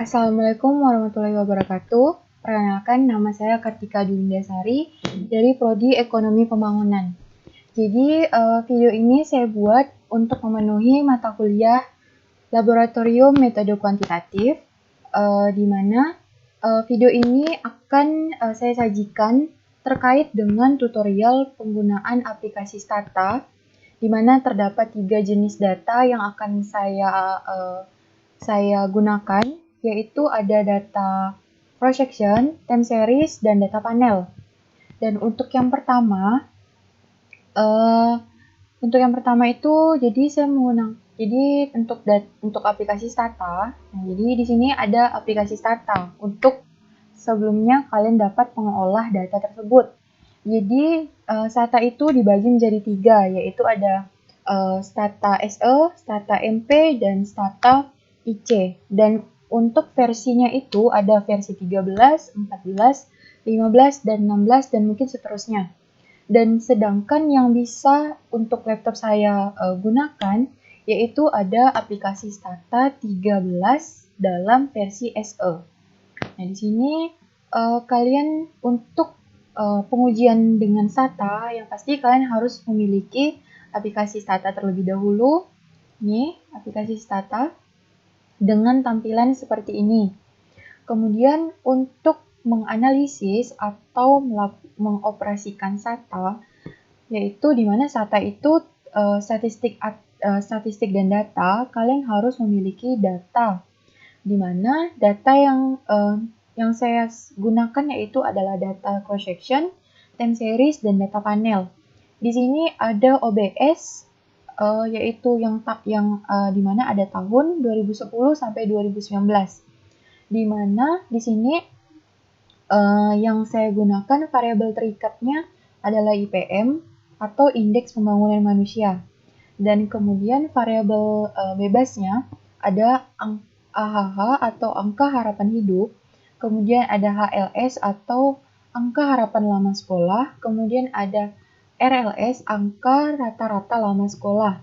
Assalamualaikum warahmatullahi wabarakatuh. Perkenalkan, nama saya Kartika Dwindasari dari Prodi Ekonomi Pembangunan. Jadi, video ini saya buat untuk memenuhi mata kuliah Laboratorium Metode Kuantitatif, di mana video ini akan saya sajikan terkait dengan tutorial penggunaan aplikasi Stata, di mana terdapat 3 jenis data yang akan saya gunakan, yaitu ada data projection, time series, dan data panel. Dan untuk yang pertama itu, jadi saya menggunakan, untuk aplikasi Stata. Nah, jadi di sini ada aplikasi Stata untuk sebelumnya kalian dapat mengolah data tersebut. Jadi Stata itu dibagi menjadi 3, yaitu ada Stata SE, Stata MP, dan Stata IC. Dan untuk versinya itu ada versi 13, 14, 15, dan 16, dan mungkin seterusnya. Dan sedangkan yang bisa untuk laptop saya gunakan, yaitu ada aplikasi Stata 13 dalam versi SE. Nah, di sini kalian untuk pengujian dengan Stata, yang pasti kalian harus memiliki aplikasi Stata terlebih dahulu. Ini aplikasi Stata dengan tampilan seperti ini. Kemudian untuk menganalisis atau mengoperasikan Stata, yaitu di mana Stata itu statistik dan data, kalian harus memiliki data, di mana data yang saya gunakan yaitu adalah data cross section, time series, dan data panel. Di sini ada OBS, yaitu di mana ada tahun 2010 sampai 2019. Di mana di sini yang saya gunakan variabel terikatnya adalah IPM atau Indeks Pembangunan Manusia. Dan kemudian variabel bebasnya ada AHH atau Angka Harapan Hidup, kemudian ada HLS atau Angka Harapan Lama Sekolah, kemudian ada RLS, Angka Rata-Rata Lama Sekolah.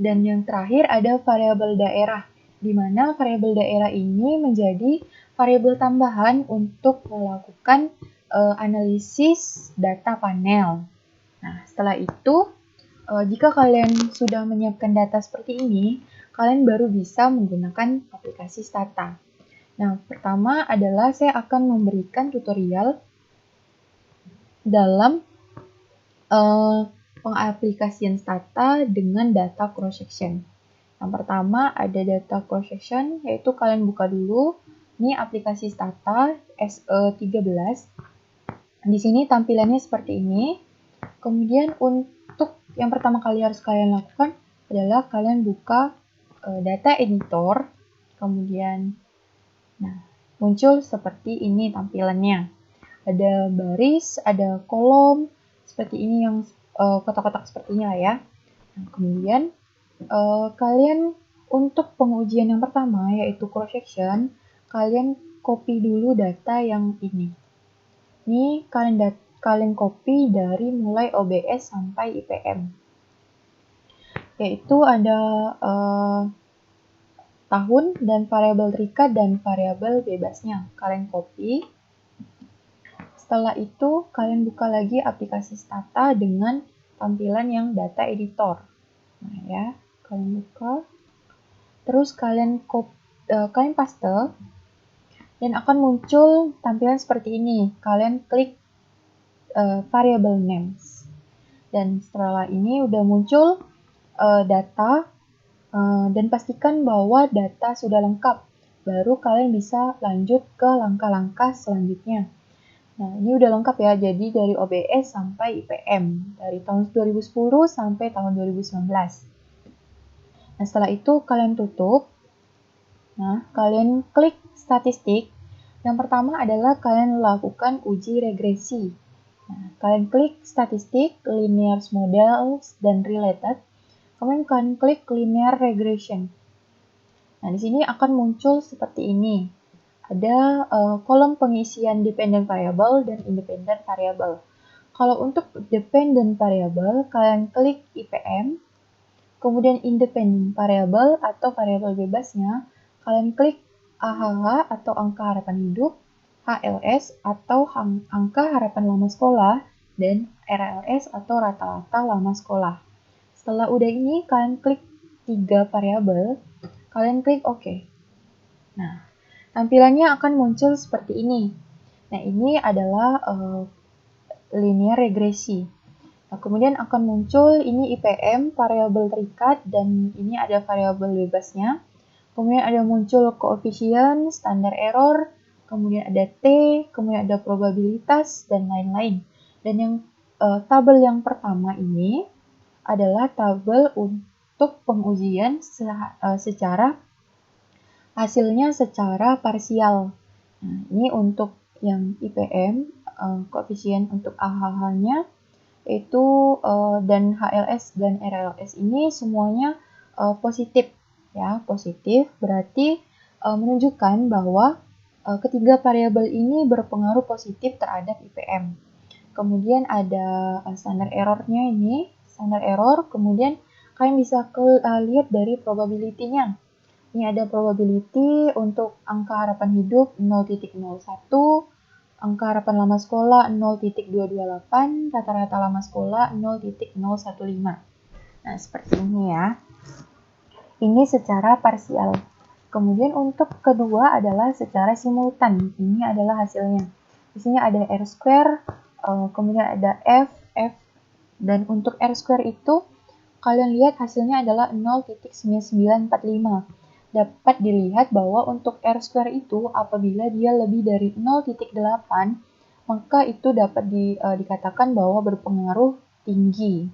Dan yang terakhir ada variabel daerah, di mana variabel daerah ini menjadi variabel tambahan untuk melakukan analisis data panel. Nah, setelah itu, jika kalian sudah menyiapkan data seperti ini, kalian baru bisa menggunakan aplikasi Stata. Nah, pertama adalah saya akan memberikan tutorial dalam pengaplikasian Stata dengan data cross section. Yang pertama ada data cross section, yaitu kalian buka dulu. Ini aplikasi Stata SE13. Di sini tampilannya seperti ini. Kemudian untuk yang pertama kali harus kalian lakukan adalah kalian buka data editor. Kemudian muncul seperti ini tampilannya. Ada baris, ada kolom, seperti ini yang kotak-kotak seperti ini lah ya. Nah, kemudian kalian untuk pengujian yang pertama yaitu cross section, kalian copy dulu data yang ini. Ini kalian copy dari mulai OBS sampai IPM. Yaitu ada tahun dan variabel terikat dan variabel bebasnya. Kalian copy. Setelah itu kalian buka lagi aplikasi Stata dengan tampilan yang data editor. Nah ya, kalian buka. Terus kalian paste dan akan muncul tampilan seperti ini. Kalian klik variable names. Dan setelah ini udah muncul data dan pastikan bahwa data sudah lengkap. Baru kalian bisa lanjut ke langkah-langkah selanjutnya. Nah, ini udah lengkap ya. Jadi dari OBS sampai IPM. Dari tahun 2010 sampai tahun 2019. Nah, setelah itu kalian tutup. Nah, kalian klik statistik. Yang pertama adalah kalian lakukan uji regresi. Nah, kalian klik statistik, linear models, dan related. Kemudian kalian klik linear regression. Nah, di sini akan muncul seperti ini. Ada kolom pengisian dependent variable dan independent variable. Kalau untuk dependent variable, kalian klik IPM. Kemudian independent variable atau variabel bebasnya, kalian klik AHH atau angka harapan hidup, HLS atau angka harapan lama sekolah, dan RLS atau rata-rata lama sekolah. Setelah udah ini, kalian klik 3 variabel, kalian klik OK. Nah, tampilannya akan muncul seperti ini. Nah, ini adalah linear regresi. Nah, kemudian akan muncul ini IPM, variabel terikat, dan ini ada variabel bebasnya. Kemudian ada muncul koefisien, standar error, kemudian ada T, kemudian ada probabilitas, dan lain-lain. Dan yang tabel yang pertama ini adalah tabel untuk pengujian secara hasilnya secara parsial. Nah, ini untuk yang IPM, koefisien untuk AHH-nya, itu dan HLS dan RLS ini semuanya positif. Ya, positif berarti menunjukkan bahwa ketiga variabel ini berpengaruh positif terhadap IPM. Kemudian ada standar error-nya ini, standar error, kemudian kalian bisa lihat dari probability-nya. Ini ada probability untuk angka harapan hidup 0.01, angka harapan lama sekolah 0.228, rata-rata lama sekolah 0.015. Nah, seperti ini ya. Ini secara parsial. Kemudian untuk kedua adalah secara simultan. Ini adalah hasilnya. Di sini ada R square, kemudian ada F, dan untuk R square itu kalian lihat hasilnya adalah 0.9945. Dapat dilihat bahwa untuk R square itu apabila dia lebih dari 0.8, maka itu dapat dikatakan bahwa berpengaruh tinggi.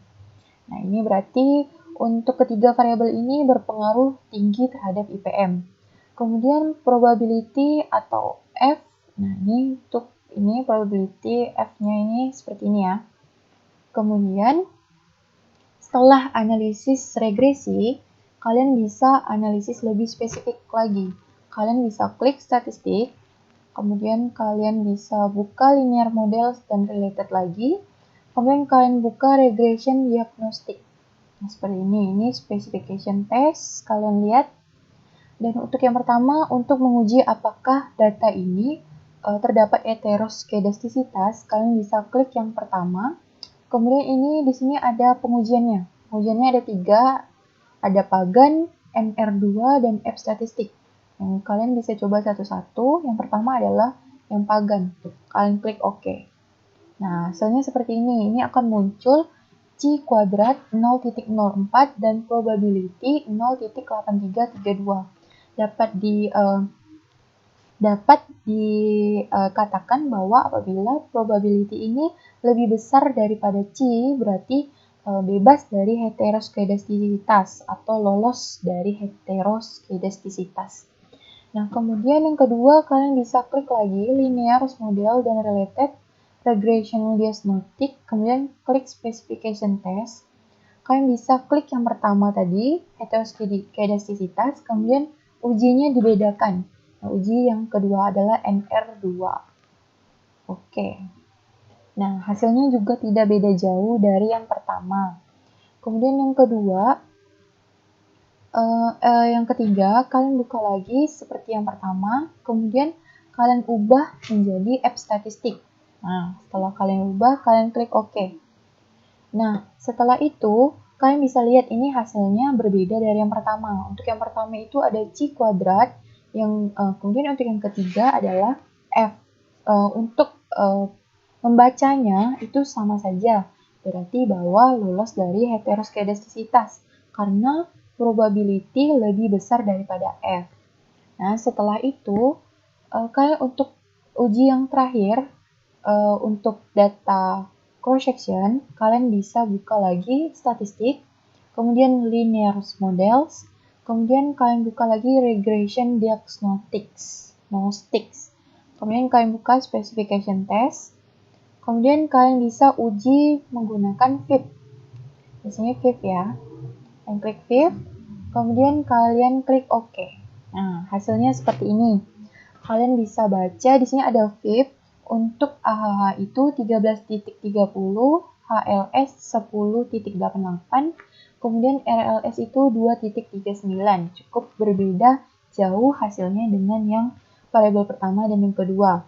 Nah, ini berarti untuk ketiga variabel ini berpengaruh tinggi terhadap IPM. Kemudian probability atau F, nah ini untuk ini probability F-nya ini seperti ini ya. Kemudian setelah analisis regresi, kalian bisa analisis lebih spesifik lagi. Kalian bisa klik statistik, kemudian kalian bisa buka linear models dan related lagi, kemudian kalian buka regression diagnostic. Nah, seperti ini specification test, kalian lihat. Dan untuk yang pertama, untuk menguji apakah data ini terdapat heteroskedastisitas, kalian bisa klik yang pertama. Kemudian ini di sini ada pengujiannya. Pengujiannya ada 3, ada Pagan, NR2, dan F statistik. Yang kalian bisa coba satu-satu. Yang pertama adalah yang Pagan. Kalian klik OK. Nah, hasilnya seperti ini. Ini akan muncul C kuadrat 0.04 dan probability 0.8332. Dapat dikatakan bahwa apabila probability ini lebih besar daripada C, berarti bebas dari heteroskedastisitas atau lolos dari heteroskedastisitas. Nah, kemudian yang kedua, kalian bisa klik lagi linear model dan related regression diagnostic, kemudian klik specification test. Kalian bisa klik yang pertama tadi, heteroskedastisitas, kemudian ujinya dibedakan. Nah, uji yang kedua adalah NR2. Oke. Nah, hasilnya juga tidak beda jauh dari yang pertama. Kemudian yang kedua, yang ketiga, kalian buka lagi seperti yang pertama, kemudian kalian ubah menjadi F statistik. Nah, setelah kalian ubah, kalian klik OK. Nah, setelah itu, kalian bisa lihat ini hasilnya berbeda dari yang pertama. Untuk yang pertama itu ada C kuadrat, yang kemudian untuk yang ketiga adalah F. Untuk membacanya itu sama saja, berarti bahwa lolos dari heteroskedastisitas karena probability lebih besar daripada F. Nah, setelah itu, kalian untuk uji yang terakhir, untuk data cross-section, kalian bisa buka lagi statistik, kemudian linear models, kemudian kalian buka lagi regression diagnostics, kemudian kalian buka specification test, kemudian kalian bisa uji menggunakan FIP. Di sini FIP ya. Kalian klik FIP, kemudian kalian klik OK. Nah, hasilnya seperti ini. Kalian bisa baca di sini ada FIP untuk AHH itu 13.30, HLS 10.88, kemudian RLS itu 2.39. Cukup berbeda jauh hasilnya dengan yang variabel pertama dan yang kedua.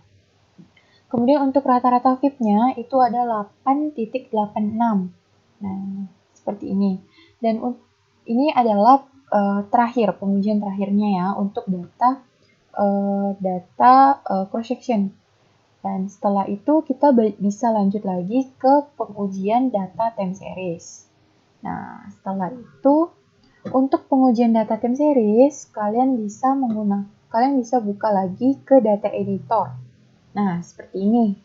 Kemudian untuk rata-rata VIP-nya itu ada 8.86. Nah, seperti ini. Dan ini adalah terakhir, pengujian terakhirnya ya untuk data cross-section. Dan setelah itu kita bisa lanjut lagi ke pengujian data time series. Nah, setelah itu untuk pengujian data time series, kalian bisa buka lagi ke data editor. Nah, seperti ini.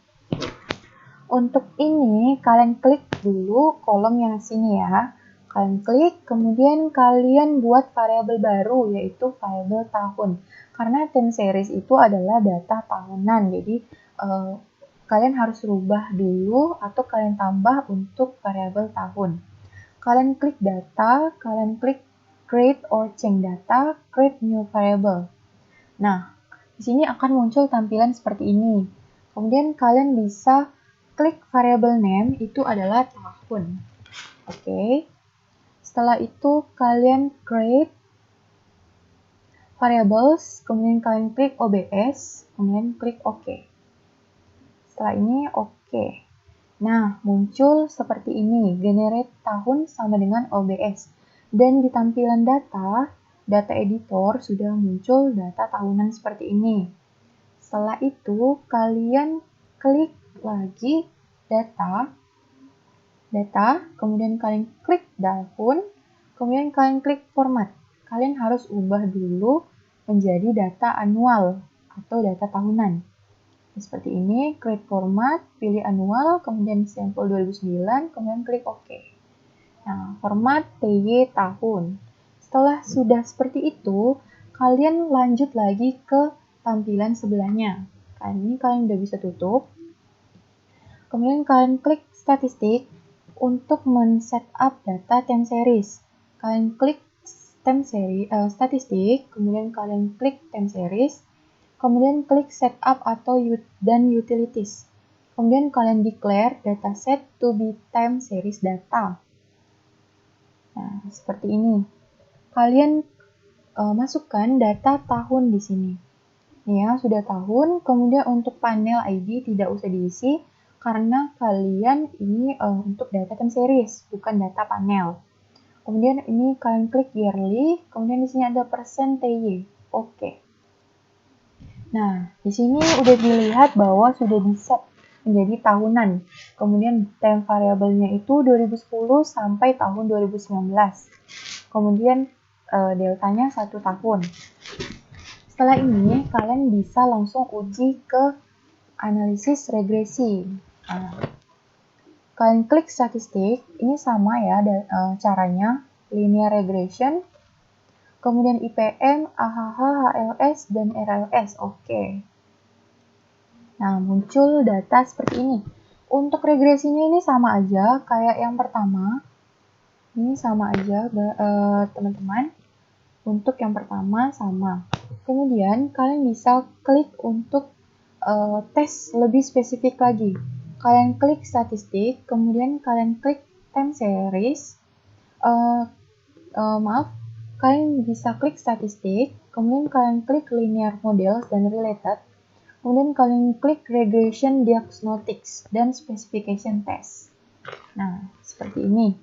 Untuk ini, kalian klik dulu kolom yang sini ya. Kalian klik, kemudian kalian buat variabel baru, yaitu variabel tahun. Karena time series itu adalah data tahunan, jadi kalian harus rubah dulu atau kalian tambah untuk variabel tahun. Kalian klik data, kalian klik create or change data, create new variable. Nah, di sini akan muncul tampilan seperti ini. Kemudian kalian bisa klik variable name, itu adalah tahun. Oke. Setelah itu kalian create variables, kemudian kalian klik OBS, kemudian klik OK. Setelah ini OK. Nah, muncul seperti ini, generate tahun sama dengan OBS. Dan di tampilan data editor sudah muncul data tahunan seperti ini. Setelah itu, kalian klik lagi data, kemudian kalian klik tahun, kemudian kalian klik format. Kalian harus ubah dulu menjadi data annual atau data tahunan. Seperti ini, create format, pilih annual, kemudian sampel 2009, kemudian klik OK. Nah, format TY tahun. Setelah sudah seperti itu, kalian lanjut lagi ke tampilan sebelahnya. Nah, ini kalian udah bisa tutup. Kemudian kalian klik statistik untuk men-setup data time series. Kalian klik time series, statistik, kemudian kalian klik time series, kemudian klik setup atau dan utilities. Kemudian kalian declare dataset to be time series data. Nah, seperti ini. Kalian masukkan data tahun di sini. Ya, sudah tahun. Kemudian untuk panel ID tidak usah diisi karena kalian ini untuk data time series, bukan data panel. Kemudian ini kalian klik yearly, kemudian di sini ada %TY. Oke. Nah, di sini udah dilihat bahwa sudah di-set menjadi tahunan. Kemudian time variabelnya itu 2010 sampai tahun 2019. Kemudian deltanya 1 tahun. Setelah ini, kalian bisa langsung uji ke analisis regresi. Kalian klik statistik, ini sama ya caranya, linear regression, kemudian IPM, AHH, HLS, dan RLS. Oke. Nah, muncul data seperti ini. Untuk regresinya ini sama aja kayak yang pertama. Ini sama aja, teman-teman. Untuk yang pertama sama. Kemudian kalian bisa klik untuk tes lebih spesifik lagi. Kalian klik statistik, kemudian kalian klik time series. Kalian bisa klik statistik, kemudian kalian klik linear models dan related. Kemudian kalian klik regression diagnostics dan specification test. Nah, seperti ini.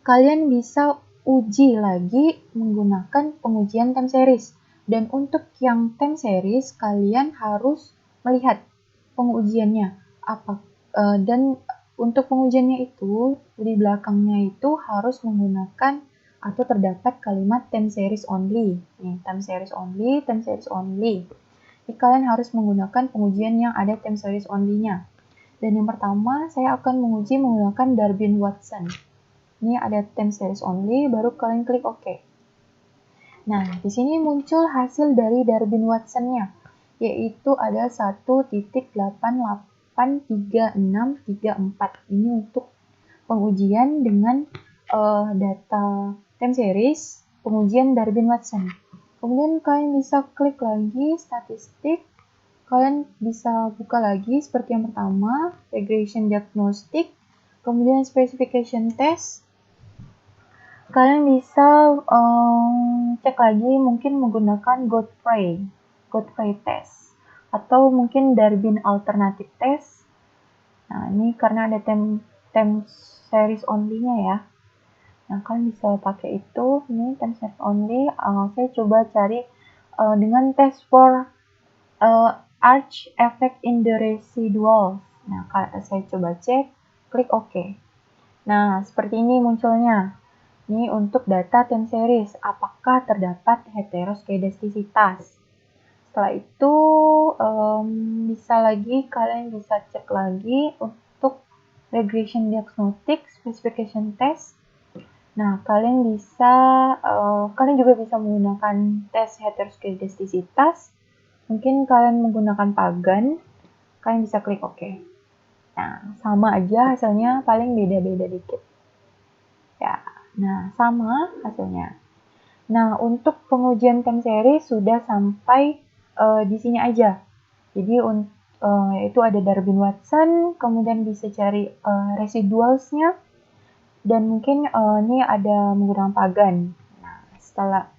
Kalian bisa uji lagi menggunakan pengujian time series. Dan untuk yang time series, kalian harus melihat pengujiannya. Dan untuk pengujiannya itu, di belakangnya itu harus menggunakan atau terdapat kalimat time series only. Nih, time series only, time series only. Jadi kalian harus menggunakan pengujian yang ada time series only-nya. Dan yang pertama, saya akan menguji menggunakan Darwin-Watson. Ini ada time series only, baru kalian klik OK. Nah, di sini muncul hasil dari Darwin-Watson-nya, yaitu ada 1.883634. Ini untuk pengujian dengan data time series, pengujian Darwin-Watson. Kemudian kalian bisa klik lagi statistik, kalian bisa buka lagi seperti yang pertama, regression diagnostic, kemudian specification test. kalian bisa cek lagi mungkin menggunakan Godfrey test atau mungkin Darwin alternative test. Nah, ini karena ada time series only-nya ya. Nah, kalian bisa pakai itu. Ini time series only. Saya coba cari dengan test for arch effect in the residuals. Nah, saya coba cek, klik OK. Nah, seperti ini munculnya. Ini untuk data time series, apakah terdapat heteroskedastisitas. Setelah itu, kalian bisa cek lagi untuk regression diagnostic specification test. Nah, kalian juga bisa menggunakan tes heteroskedastisitas. Mungkin kalian menggunakan Pagan, kalian bisa klik OK. Nah, sama aja hasilnya, paling beda-beda dikit. Ya, nah sama hasilnya. Nah, untuk pengujian time series sudah sampai di sini aja. Jadi, itu ada Darwin-Watson, kemudian bisa cari residualsnya, dan mungkin ini ada menggunakan Pagan. Nah, setelah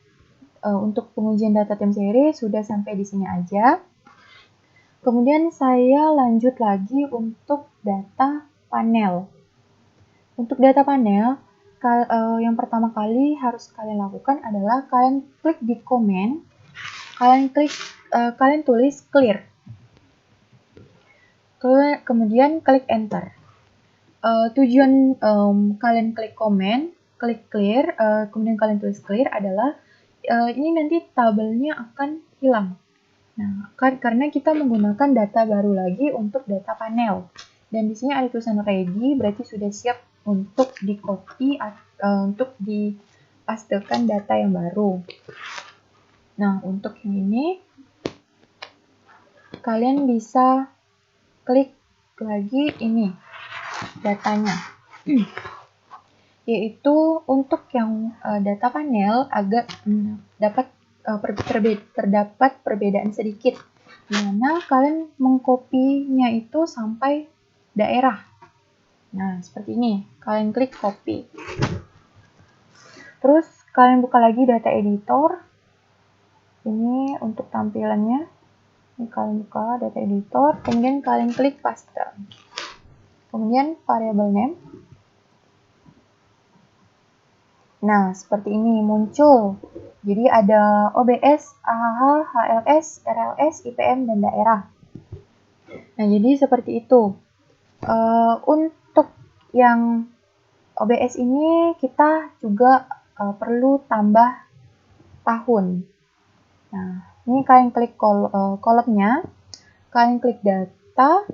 untuk pengujian data time series sudah sampai di sini aja. Kemudian saya lanjut lagi untuk data panel. Untuk data panel, yang pertama kali harus kalian lakukan adalah kalian klik di comment, kalian tulis clear. Kemudian klik enter. Tujuan kalian klik comment, klik clear, kemudian kalian tulis clear adalah ini nanti tabelnya akan hilang. Nah, karena kita menggunakan data baru lagi untuk data panel. Dan di sini ada tulisan ready, berarti sudah siap untuk di-copy, untuk dipastekan data yang baru. Nah, untuk yang ini, kalian bisa klik lagi ini, datanya. Yaitu untuk yang data panel agak terdapat perbedaan sedikit, di mana kalian mengkopinya itu sampai daerah. Nah, seperti ini. Kalian klik copy. Terus kalian buka lagi data editor. Ini untuk tampilannya. Ini kalian buka data editor, kemudian kalian klik paste. Kemudian variable name. Nah, seperti ini muncul. Jadi ada OBS, AHH, HLS, RLS, IPM, dan daerah. Nah, jadi seperti itu. Untuk yang OBS ini kita juga perlu tambah tahun. Nah, ini kalian klik kolomnya, kalian klik data.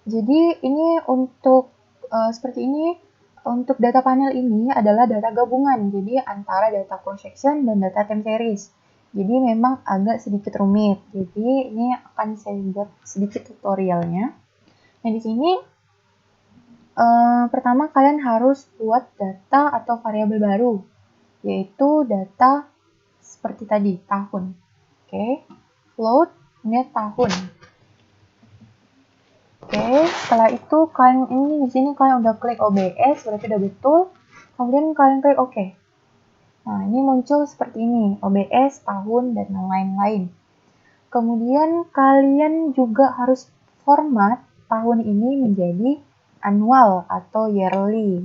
Jadi ini untuk seperti ini. Untuk data panel ini adalah data gabungan, jadi antara data cross section dan data time series. Jadi memang agak sedikit rumit. Jadi ini akan saya buat sedikit tutorialnya. Nah, di sini pertama kalian harus buat data atau variabel baru, yaitu data seperti tadi, tahun. Oke, float, ini tahun. Oke, setelah itu kalian di sini kalian udah klik OBS, berarti udah betul. Kemudian kalian klik OK. Nah, ini muncul seperti ini, OBS, tahun, dan lain-lain. Kemudian kalian juga harus format tahun ini menjadi annual atau yearly.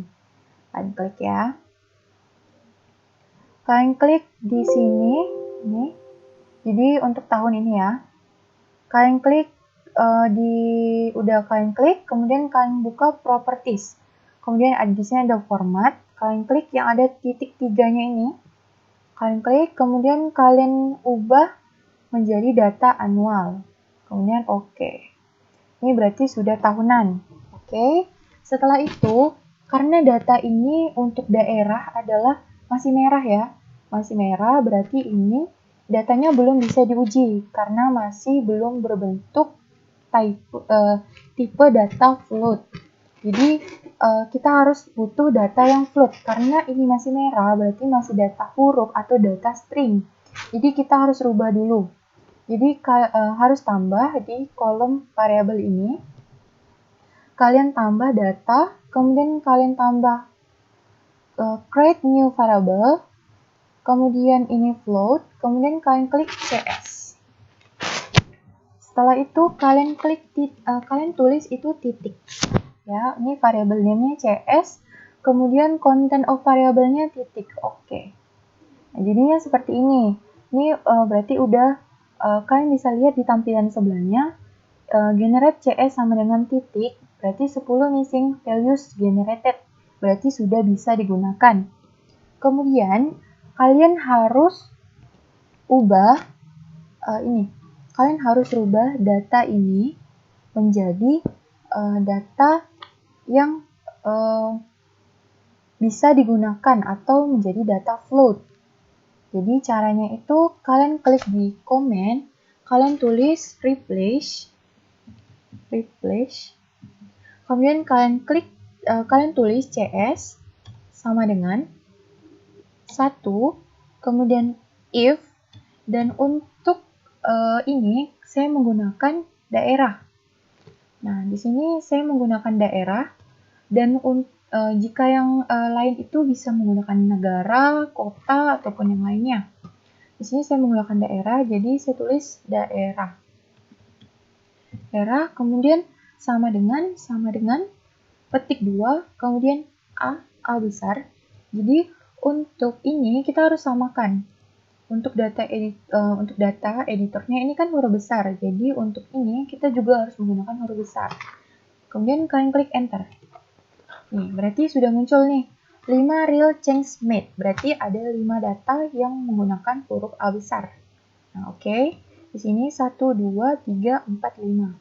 Kalian klik ya. Kalian klik di sini, ini. Jadi untuk tahun ini ya. Kalian klik kalian klik, kemudian kalian buka properties. Kemudian di sini ada format, kalian klik yang ada titik 3-nya ini. Kalian klik, kemudian kalian ubah menjadi data annual. Kemudian OK. Ini berarti sudah tahunan. Oke. Setelah itu, karena data ini untuk daerah adalah masih merah ya. Masih merah berarti ini datanya belum bisa diuji karena masih belum berbentuk tipe data float. Jadi kita harus butuh data yang float karena ini masih merah berarti masih data huruf atau data string. Jadi kita harus rubah dulu. Jadi harus tambah di kolom variabel ini. Kalian tambah data, kemudian kalian tambah create new variable, kemudian ini float, kemudian kalian klik CS. Setelah itu kalian kalian tulis itu titik. Ya, ini variable name-nya CS, kemudian content of variable-nya titik. Oke. Nah, jadinya seperti ini. Ini berarti udah kalian bisa lihat di tampilan sebelahnya generate CS sama dengan titik, berarti 10 missing values generated, berarti sudah bisa digunakan. Kemudian kalian harus ubah kalian harus rubah data ini menjadi data yang bisa digunakan atau menjadi data float. Jadi caranya itu kalian klik di comment, kalian tulis replace, kemudian kalian tulis CS sama dengan 1, kemudian if, dan untuk ini saya menggunakan daerah. Nah, di sini saya menggunakan daerah, dan jika yang lain itu bisa menggunakan negara, kota, ataupun yang lainnya. Di sini saya menggunakan daerah, jadi saya tulis daerah. Daerah, kemudian sama dengan petik 2, kemudian A besar. Jadi untuk ini kita harus samakan. Untuk data editornya ini kan huruf besar, jadi untuk ini kita juga harus menggunakan huruf besar. Kemudian kalian klik enter. Nih, berarti sudah muncul nih 5 real change made, berarti ada 5 data yang menggunakan huruf A besar. Nah, oke. Di sini 1, 2, 3, 4, 5.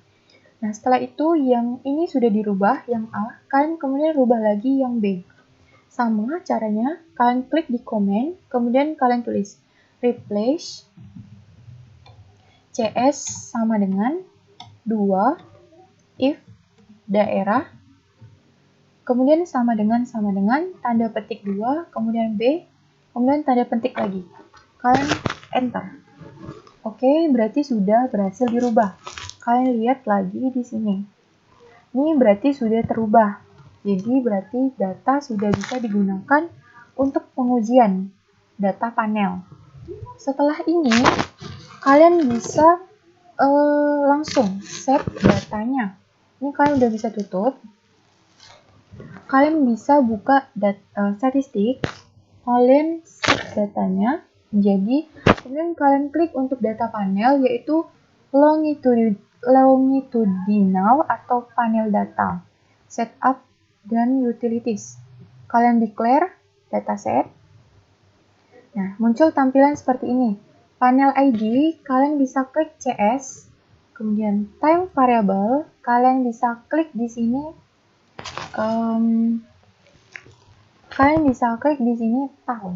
Nah, setelah itu yang ini sudah dirubah, yang A, kalian kemudian rubah lagi yang B. Sama caranya, kalian klik di comment, kemudian kalian tulis replace CS sama dengan 2 if daerah, kemudian sama dengan tanda petik 2, kemudian B, kemudian tanda petik lagi. Kalian enter. Oke, berarti sudah berhasil dirubah. Kalian lihat lagi di sini. Ini berarti sudah terubah. Jadi berarti data sudah bisa digunakan untuk pengujian data panel. Setelah ini, kalian bisa langsung save datanya. Ini kalian udah bisa tutup. Kalian bisa buka statistik. Kalian save datanya. Jadi, kemudian kalian klik untuk data panel, yaitu longitudinal atau panel data, setup, dan utilities. Kalian declare dataset. Nah, muncul tampilan seperti ini. Panel ID, kalian bisa klik CS, kemudian time variable, kalian bisa klik di sini, tahun.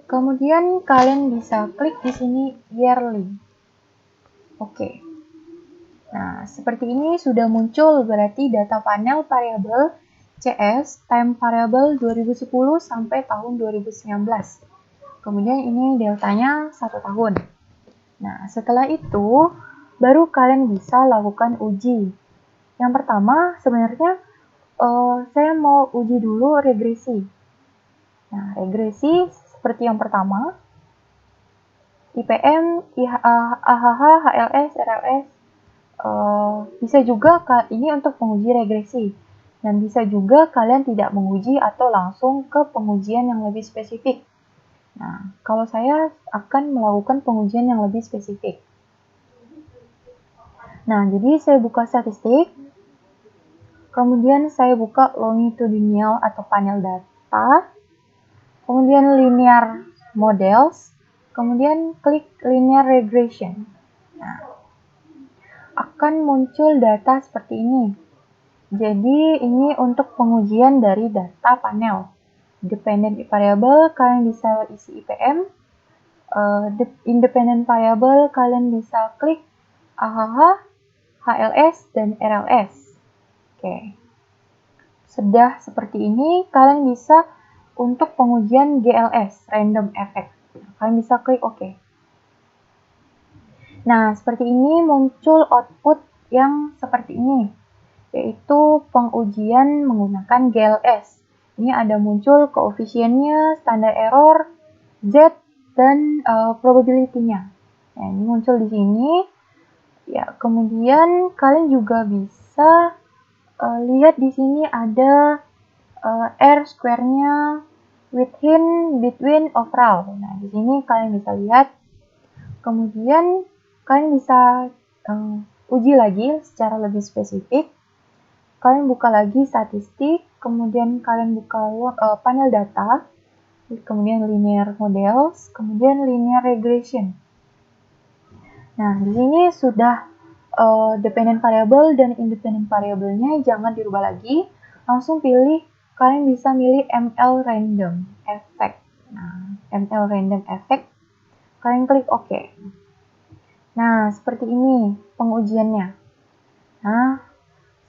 Kemudian kalian bisa klik di sini yearly. Oke. Nah, seperti ini sudah muncul berarti data panel variabel CS time variable 2010 sampai tahun 2019. Kemudian ini deltanya 1 tahun. Nah, setelah itu baru kalian bisa lakukan uji. Yang pertama sebenarnya saya mau uji dulu regresi. Nah, regresi seperti yang pertama, IPM, AHH, HLS, RLS, bisa juga ini untuk penguji regresi. Dan bisa juga kalian tidak menguji atau langsung ke pengujian yang lebih spesifik. Nah, kalau saya akan melakukan pengujian yang lebih spesifik. Nah, jadi saya buka statistik, kemudian saya buka longitudinal atau panel data, kemudian linear models, kemudian klik linear regression. Nah, akan muncul data seperti ini. Jadi, ini untuk pengujian dari data panel. Dependent variable, kalian bisa isi IPM. Independent variable, kalian bisa klik AHH, HLS, dan RLS. Oke. Sudah seperti ini, kalian bisa untuk pengujian GLS, random effect. Kalian bisa klik OK. Nah, seperti ini muncul output yang seperti ini. yaitu pengujian menggunakan GLS. Ini ada muncul koefisiennya, standar error, Z, dan probability-nya. Nah, ini muncul di sini. Ya, kemudian kalian juga bisa lihat di sini ada R square-nya within, between, overall. Nah, di sini kalian bisa lihat. Kemudian kalian bisa uji lagi secara lebih spesifik. Kalian buka lagi statistik, kemudian kalian buka panel data, kemudian linear models, kemudian linear regression. Nah, di sini sudah dependent variable dan independent variable-nya jangan dirubah lagi. Langsung pilih, kalian bisa milih ML random effect. Nah, ML random effect, kalian klik OK. Nah, seperti ini pengujiannya. Nah,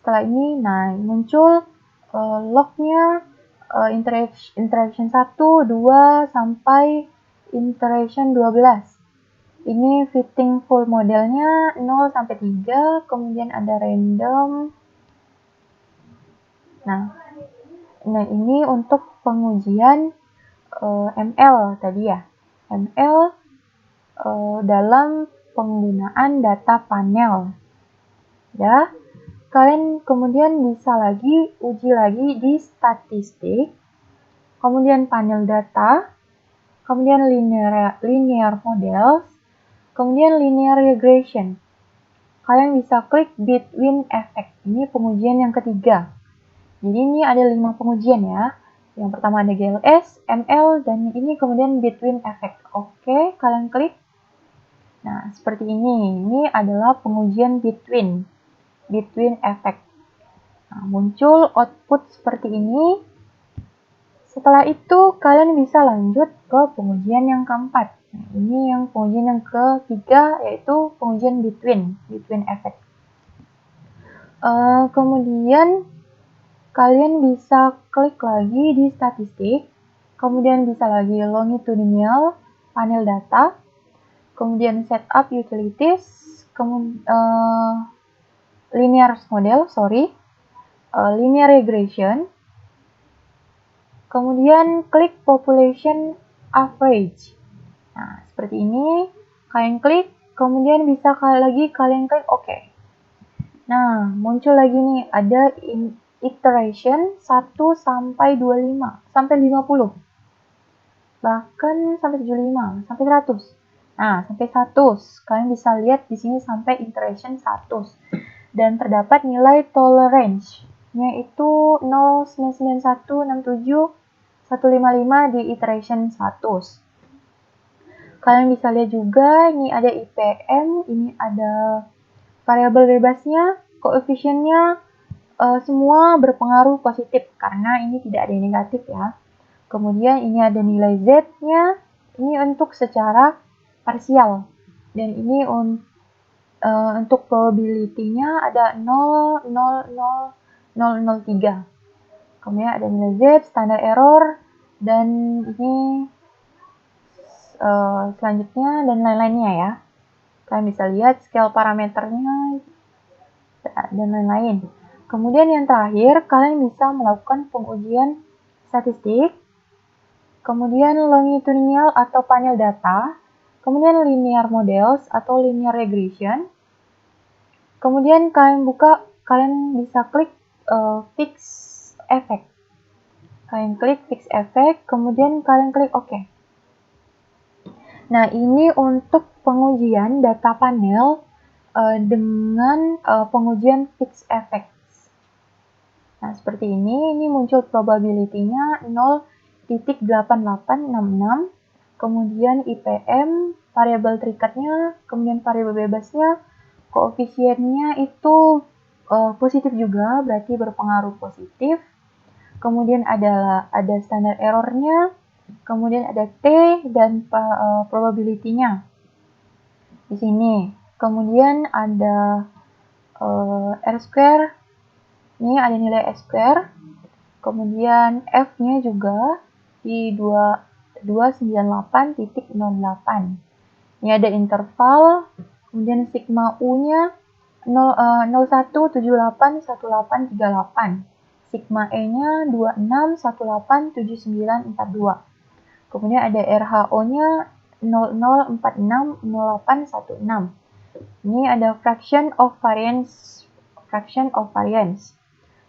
setelah ini, muncul log-nya interaction 1, 2, sampai interaction 12. Ini fitting full modelnya 0 sampai 3, kemudian ada random. Nah ini untuk pengujian ML tadi ya. ML dalam penggunaan data panel. Ya, kalian kemudian bisa lagi uji lagi di statistik, kemudian panel data, kemudian linear models, kemudian linear regression. Kalian bisa klik between effect. Ini pengujian yang ketiga. Jadi ini ada 5 pengujian ya. Yang pertama ada GLS, ML, dan ini kemudian between effect. Oke, kalian klik. Nah, seperti ini. Ini adalah pengujian between effect. Nah, muncul output seperti ini. Setelah itu, kalian bisa lanjut ke pengujian yang keempat. Nah, ini yang pengujian yang ketiga, yaitu pengujian between effect. Kemudian, kalian bisa klik lagi di statistik, kemudian bisa lagi longitudinal, panel data, kemudian setup utilities, linear model, linear regression, kemudian klik population average. Nah, seperti ini, kalian klik, kemudian bisa kalian klik OK. Nah, muncul lagi nih, ada iteration 1 sampai 25, sampai 50. Bahkan sampai 75, sampai 100. Nah, sampai 100. Kalian bisa lihat di sini sampai iteration 100. Dan terdapat nilai tolerance, yaitu 0,99167 155 di iteration 100. Kalian bisa lihat juga, ini ada IPM, ini ada variabel bebasnya, koefisiennya, semua berpengaruh positif karena ini tidak ada yang negatif ya. Kemudian ini ada nilai Z-nya, ini untuk secara parsial. Dan ini untuk probability-nya ada 0,00003. Kemudian ada nilai Z, standar error, dan ini selanjutnya dan lain-lainnya ya. Kalian bisa lihat scale parameternya dan lain-lain. Kemudian yang terakhir, kalian bisa melakukan pengujian statistik, kemudian longitudinal atau panel data, kemudian linear models atau linear regression. Kemudian kalian bisa klik fix effect. Kalian klik fix effect, kemudian kalian klik OK. Nah, ini untuk pengujian data panel dengan pengujian fix effect. Nah, seperti ini muncul probability-nya 0,8866, kemudian IPM, variabel terikat-nya, kemudian variabel bebasnya, koefisiennya itu positif juga, berarti berpengaruh positif. Kemudian ada standar error-nya, kemudian ada T dan probability-nya di sini. Kemudian ada R square, ini ada nilai S square, kemudian F-nya juga di 298.08. Ini ada interval, kemudian sigma U-nya 01781838. Sigma E-nya 26187942. Kemudian ada RHO-nya 00460816. Ini ada fraction of variance.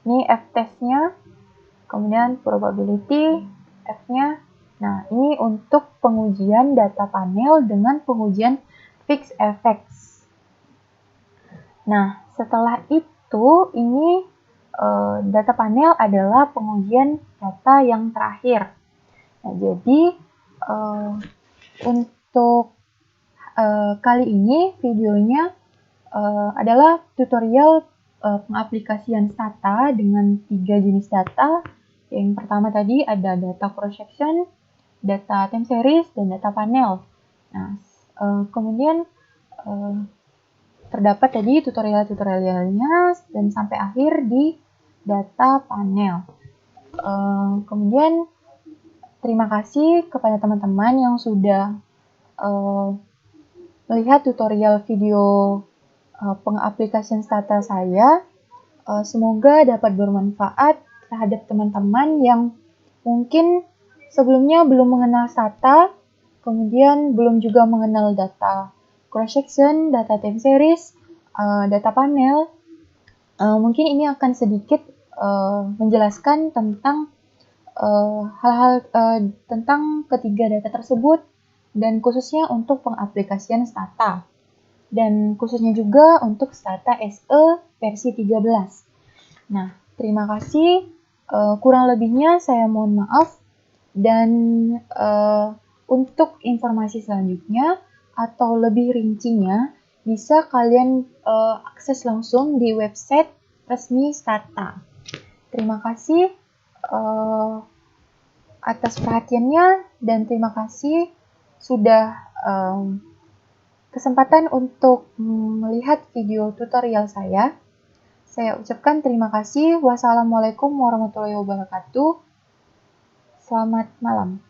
Ini F-test-nya, kemudian probability F-nya. Nah, ini untuk pengujian data panel dengan pengujian fixed effects. Nah, setelah itu, ini data panel adalah pengujian data yang terakhir. Nah, jadi untuk kali ini videonya adalah tutorial pengaplikasian stata dengan 3 jenis data. Yang pertama tadi ada data cross-section, data time series, dan data panel. Nah, kemudian terdapat tadi tutorial-tutorialnya dan sampai akhir di data panel. Kemudian terima kasih kepada teman-teman yang sudah melihat tutorial video pengaplikasian stata saya. Semoga dapat bermanfaat terhadap teman-teman yang mungkin sebelumnya belum mengenal stata, kemudian belum juga mengenal data cross-section, data time series, data panel. Mungkin ini akan sedikit menjelaskan tentang hal-hal tentang ketiga data tersebut dan khususnya untuk pengaplikasian stata. Dan khususnya juga untuk Stata SE versi 13. Nah, terima kasih. Kurang lebihnya saya mohon maaf. Dan untuk informasi selanjutnya atau lebih rincinya, bisa kalian akses langsung di website resmi Stata. Terima kasih atas perhatiannya dan terima kasih sudah kesempatan untuk melihat video tutorial saya. Saya ucapkan terima kasih. Wassalamualaikum warahmatullahi wabarakatuh. Selamat malam.